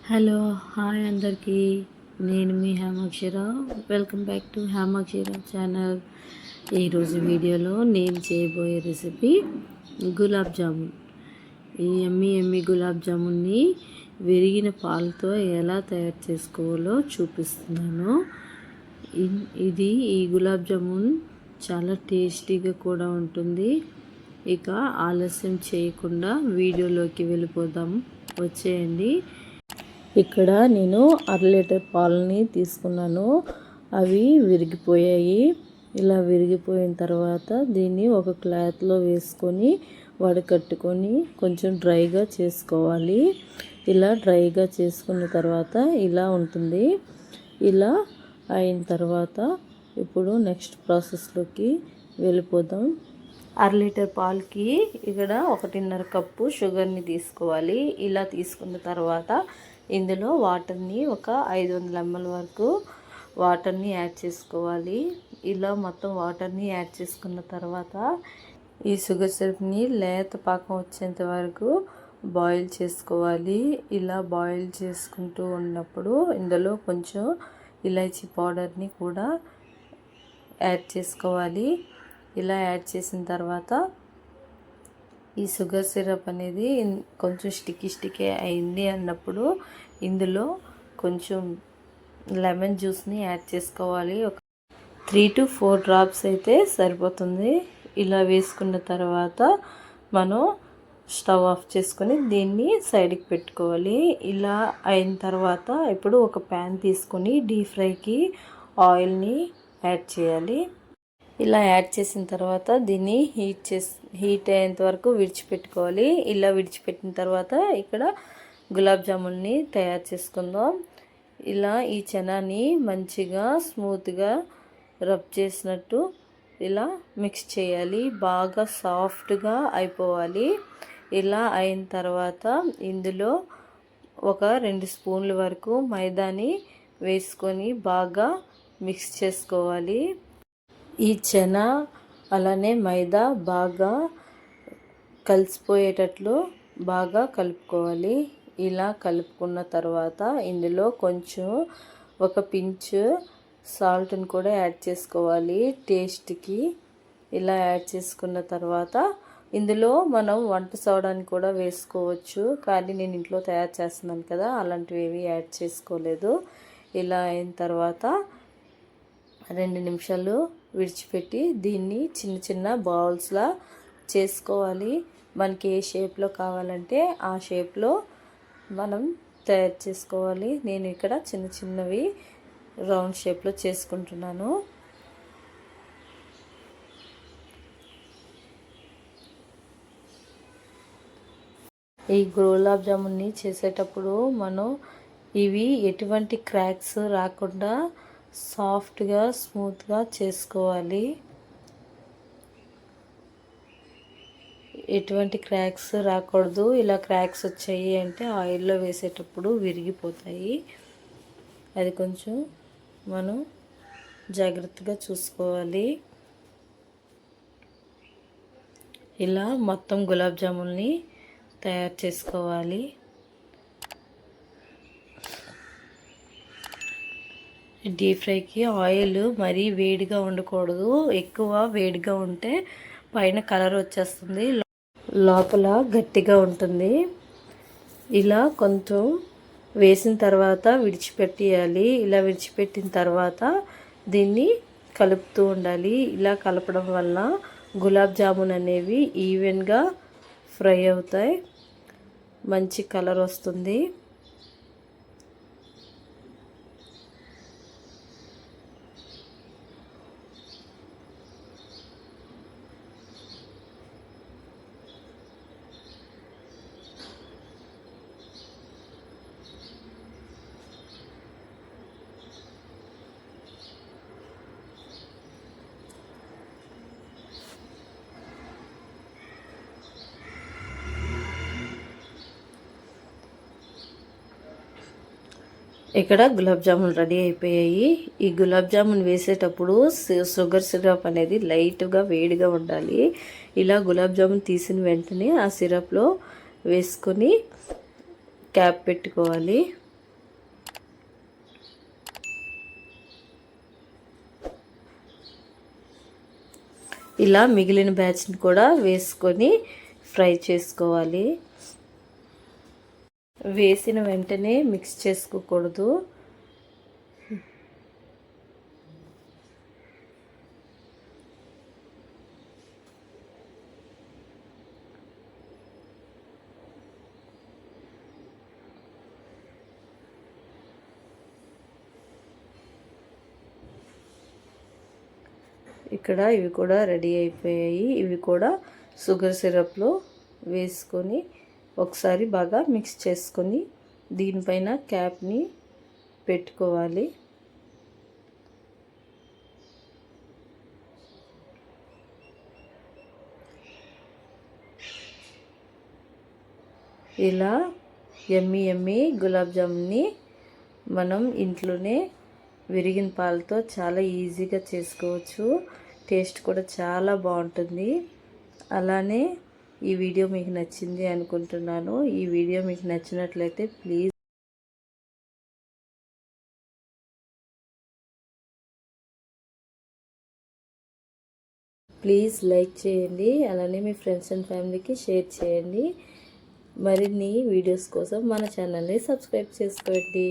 Hello hi అందరికీ. నేను మీ Hemakshara. Welcome back to Hemakshara channel. ఈరోజు వీడియోలో నేను చేయబోయే రెసిపీ గులాబ్ జామున్. ఈ ఎమ్మి గులాబ్ జామున్ని విరిగిన పాలతో ఎలా తయారు చేసుకోవాలో చూపిస్తున్నాను. ఈ గులాబ్ జామున్ చాలా టేస్టీగా కూడా ఉంటుంది. ఇక ఆలస్యం చేయకుండా వీడియోలోకి వెళ్ళిపోదాం, వచ్చేయండి. ఇక్కడ నేను 1/2 లీటర్ పాలని తీసుకున్నాను. అవి విరిగిపోయాయి. ఇలా విరిగిపోయిన తర్వాత దీన్ని ఒక క్లాత్లో వేసుకొని వడకట్టుకొని కొంచెం డ్రైగా చేసుకోవాలి. ఇలా డ్రైగా చేసుకున్న తర్వాత ఇలా ఉంటుంది. ఇలా అయిన తర్వాత ఇప్పుడు నెక్స్ట్ ప్రాసెస్లోకి వెళ్ళిపోదాం. 1/2 లీటర్ పాలకి ఇక్కడ 1.5 కప్పు షుగర్ని తీసుకోవాలి. ఇలా తీసుకున్న తర్వాత ఇందులో వాటర్ని ఒక 500 ml వరకు వాటర్ని యాడ్ చేసుకోవాలి. ఇలా మొత్తం వాటర్ని యాడ్ చేసుకున్న తర్వాత ఈ షుగర్ సిరప్ని లేత పాకం వచ్చేంత వరకు బాయిల్ చేసుకోవాలి. ఇలా బాయిల్ చేసుకుంటూ ఉన్నప్పుడు ఇందులో కొంచెం ఇలాచీ పౌడర్ని కూడా యాడ్ చేసుకోవాలి. ఇలా యాడ్ చేసిన తర్వాత ఈ షుగర్ సిరప్ అనేది కొంచెం స్టిక్కీ అయింది అన్నప్పుడు ఇందులో కొంచెం లెమన్ జ్యూస్ని యాడ్ చేసుకోవాలి. ఒక 3 to 4 డ్రాప్స్ అయితే సరిపోతుంది. ఇలా వేసుకున్న తర్వాత మనం స్టవ్ ఆఫ్ చేసుకొని దీన్ని సైడ్కి పెట్టుకోవాలి. ఇలా అయిన తర్వాత ఇప్పుడు ఒక ప్యాన్ తీసుకొని డీప్ ఫ్రైకి ఆయిల్ని యాడ్ చేయాలి. ఇలా యాడ్ చేసిన తర్వాత దీన్ని హీట్ అయ్యేంత వరకు విడిచిపెట్టుకోవాలి. ఇలా విడిచిపెట్టిన తర్వాత ఇక్కడ గులాబ్ జామున్ని తయారు చేసుకుందాం. ఇలా ఈ చెనాని మంచిగా స్మూత్గా రబ్ చేసినట్టు ఇలా మిక్స్ చేయాలి. బాగా సాఫ్ట్గా అయిపోవాలి. ఇలా అయిన తర్వాత ఇందులో ఒక 2 స్పూన్ల వరకు మైదాని వేసుకొని బాగా మిక్స్ చేసుకోవాలి. ఈ చెన అలానే మైదా బాగా కలిసిపోయేటట్లు బాగా కలుపుకోవాలి. ఇలా కలుపుకున్న తర్వాత ఇందులో కొంచెం ఒక పించ్ సాల్ట్ని కూడా యాడ్ చేసుకోవాలి టేస్ట్కి. ఇలా యాడ్ చేసుకున్న తర్వాత ఇందులో మనం వంట సోడాని కూడా వేసుకోవచ్చు, కానీ నేను ఇంట్లో తయారు చేస్తున్నాను కదా, అలాంటివి ఏవి యాడ్ చేసుకోలేదు. ఇలా అయిన తర్వాత 2 నిమిషాలు విడిచిపెట్టి దీన్ని చిన్న చిన్న బౌల్స్లా చేసుకోవాలి. మనకి ఏ షేప్లో కావాలంటే ఆ షేప్లో మనం తయారు చేసుకోవాలి. నేను ఇక్కడ చిన్న చిన్నవి రౌండ్ షేప్లో చేసుకుంటున్నాను. ఈ గులాబ్ జామున్ని చేసేటప్పుడు మనం ఇవి ఎటువంటి క్రాక్స్ రాకుండా సాఫ్ట్గా స్మూత్గా చేసుకోవాలి. ఎటువంటి క్రాక్స్ రాకూడదు. ఇలా క్రాక్స్ వచ్చాయి అంటే ఆయిల్లో వేసేటప్పుడు విరిగిపోతాయి. అది కొంచెం మనం జాగ్రత్తగా చూసుకోవాలి. ఇలా మొత్తం గులాబ్ జామున్ని తయారు చేసుకోవాలి. డీప్ ఫ్రైకి ఆయిల్ మరీ వేడిగా ఉండకూడదు. ఎక్కువ వేడిగా ఉంటే పైన కలర్ వచ్చేస్తుంది, లోపల గట్టిగా ఉంటుంది. ఇలా కొంచెం వేసిన తర్వాత విడిచిపెట్టేయాలి. ఇలా విడిచిపెట్టిన తర్వాత దీన్ని కలుపుతూ ఉండాలి. ఇలా కలపడం వల్ల గులాబ్ జామున్ అనేవి ఈవెన్గా ఫ్రై అవుతాయి, మంచి కలర్ వస్తుంది. ఇక్కడ గులాబ్ జామున్ రెడీ అయిపోయాయి. ఈ గులాబ్ జామున్ వేసేటప్పుడు షుగర్ సిరప్ అనేది లైట్గా వేడిగా ఉండాలి. ఇలా గులాబ్ జామున్ తీసిన వెంటనే ఆ సిరప్లో వేసుకొని క్యాప్ పెట్టుకోవాలి. ఇలా మిగిలిన బ్యాచ్ని కూడా వేసుకొని ఫ్రై చేసుకోవాలి. వేసిన వెంటనే మిక్స్ చేసుకోకూడదు. ఇక్కడ ఇవి కూడా రెడీ అయిపోయాయి. ఇవి కూడా షుగర్ సిరప్లో వేసుకొని ఒకసారి బాగా మిక్స్ చేసుకొని దీనిపైన క్యాప్ని పెట్టుకోవాలి. ఇలా యమ్మీ గులాబ్ జామున్ని మనం ఇంట్లోనే విరిగిన పాలతో చాలా ఈజీగా చేసుకోవచ్చు. టేస్ట్ కూడా చాలా బాగుంటుంది. అలానే ఈ వీడియో మీకు నచ్చింది అనుకుంటున్నాను. ఈ వీడియో మీకు నచ్చినట్లయితే ప్లీజ్ లైక్ చేయండి. అలానే మీ ఫ్రెండ్స్ అండ్ ఫ్యామిలీకి షేర్ చేయండి. మరిన్ని వీడియోస్ కోసం మన ఛానల్ని సబ్స్క్రైబ్ చేసుకోండి.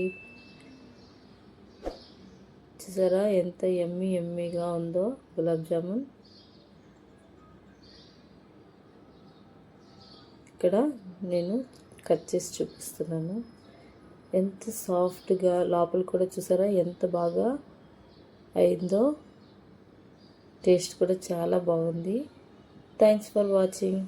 చూసారా ఎంత యమ్మీగా ఉందో గులాబ్ జామున్. ఇక్కడ నేను కట్ చేసి చూపిస్తున్నాను. ఎంత సాఫ్ట్గా, లోపల కూడా చూసారా ఎంత బాగా అయిందో. టేస్ట్ కూడా చాలా బాగుంది. Thanks for watching.